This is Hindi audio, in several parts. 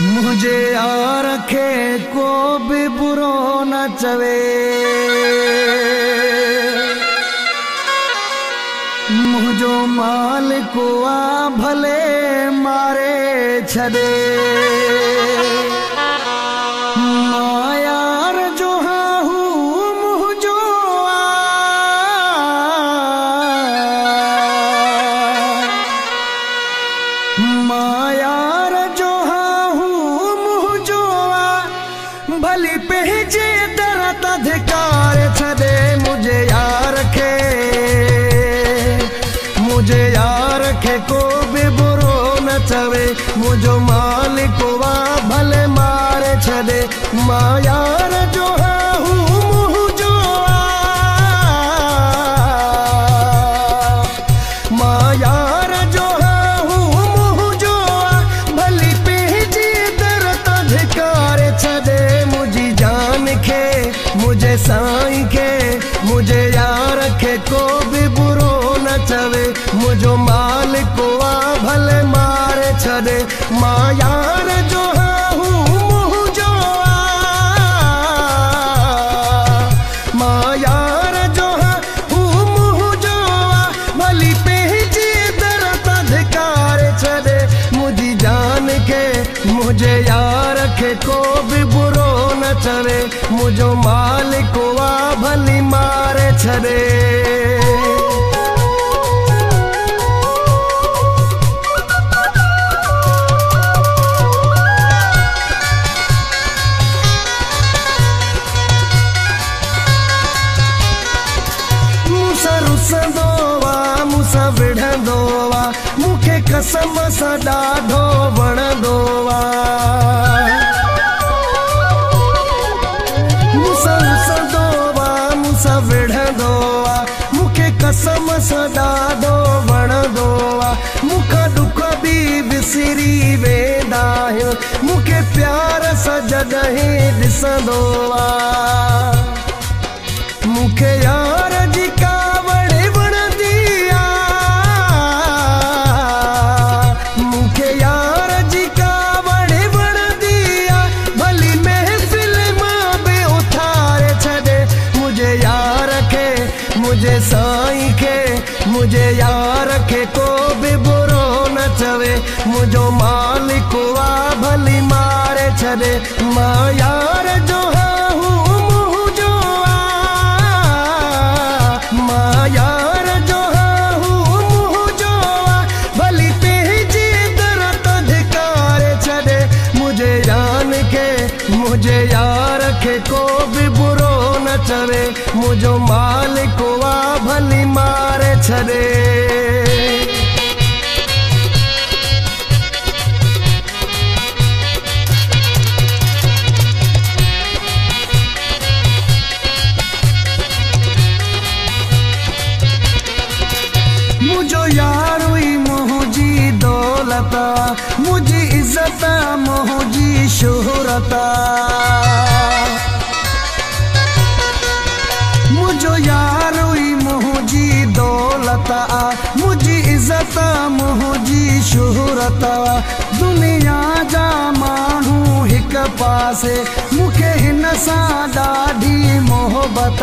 मुझे यार रखे को भी बुरो न चवे, मुझो माल को आ भले मारे छदे। मायार जो हाहू मुझो मायार जो हाहू मुझो भली पहजे दरत अधिकार छदे। मुझे यार रखे, मुझे यार रखे को भी बुरो न चवे, मुझो मालिक वा भले मारे छदे। मायार जो हाहू मुझो मायार जो हाहू मुझो भली पहजी दरत अधिकार छदे। मुझी जान खे मुझे साईं खे, मुझे यार रखे को भी बुरो न चवे, मुझो मालिक वा भले मारे छदे। मायार जो हाहू मुझो मायार जो हाहू मुझो भली पहजी दरत अधिकार छदे। मुझी जान खे मुझे यार रखे को भी बुरो न चवे, मुझो मालिक वा भली मारे छदे। मुसा विढ़ंदो वा, मूंखे कसम सां ॾाढो वणंदो वा। मुसा रुसंदो वा, मुसा विढ़ंदो वा, मूंखे कसम सां ॾाढो वणंदो वा। मूंखां दुख बि विसरी वेंदा आहियो, मूंखे प्यार सां जॾहिं ॾिसंदो वा। मूंखे यार जी कावड़ वणंदी आ, मूंखे यार जी कावड़ वणंदी आ, भली महफ़िल मां बि उथारे छॾे। मुझे यार रखे मुझे साईं खे, मुझे यार रखे को बि बुरो न चवे, मुझो मालिक वा भली मारे छॾे। मां यार जो हाहू मुझो मायार जो हाहू मुझो भली पहजी दरत अधिकार छदे। मुझे जान के मुझे यार रखे को भी बुरो न चवे, मुझो मालिक वा भली मारे छदे। मुझो यार हुई मुझी दौलत, मुझी इज्जत मुझी शोहरत। मुझो यार हुई मुझी दौलत, मुझी इज्जत मुझी शोहरत। दुनिया जा माण्हू हिक पासे, मूंखे हिन सां ॾाढी मोहबत।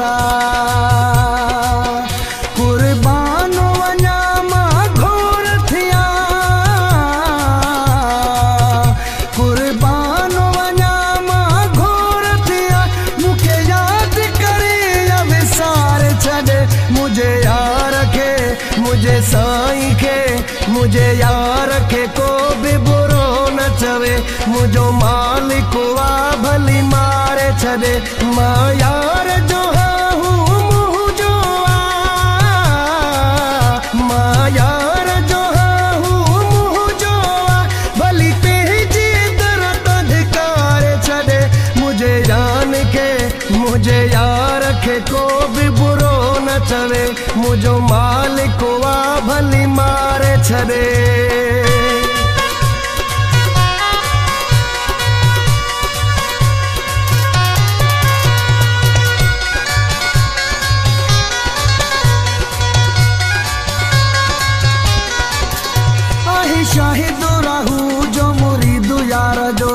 कुर्बान वञा मां घोर थिया, कुर्बान वञा मां घोर थिया, मूंखे यादि करे या विसार छॾे। मुझे यार खे मुझे साईं खे, मुझे यार खे को बि बुरो न चवे, मुझो मालिक वा भली मारे छॾे। मां यार जो हाहू मुझो मायार जो हाहू मुझो भली पहजी दरत अधिकार छॾे। मुझे जान खे मुझे यार खे को बि बुरो न चवे, मुझो मालिक वा भली मारे छॾे। शाहिद राहू जो मुरीद यार जो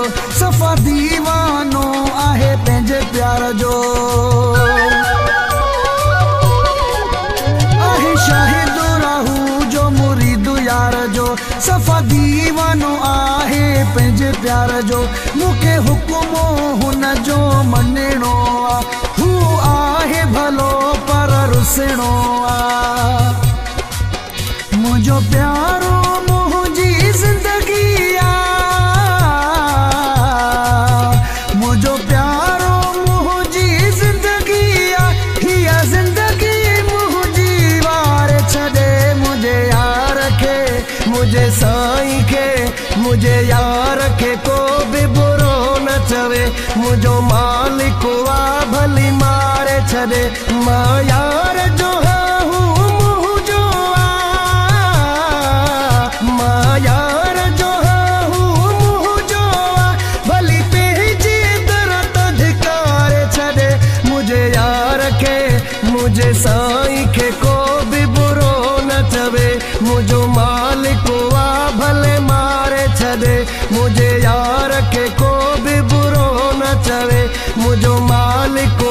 पंहिंजे प्यार जो मूंखे हुकुमो हुन जो मञणो आहे हू आहे भलो पर रुसणो आहे मुंहिंजो प्यारो मुंहिंजी ज़िंदगी आहे मुंहिंजो प्यारो मुंहिंजी ज़िंदगी आहे हीअ ज़िंदगी मुंहिंजी वारे छॾे मुंहिंजे यार खे मुंहिंजे साईं खे मुझे यार के को भी बुरो न चवे मुझो मालिक वा भली मारे छड़े मां यार जो हूँ मुझो मां यार जो हूँ मुझो भली पेजी दरत धिकारे छड़े मुझे यार के मुझे साईं के को भी बुरो न चवे मुझो मालिक वा भले मारे छड़े मुझे यार के को भी बुरो न चवे मुझो मालिक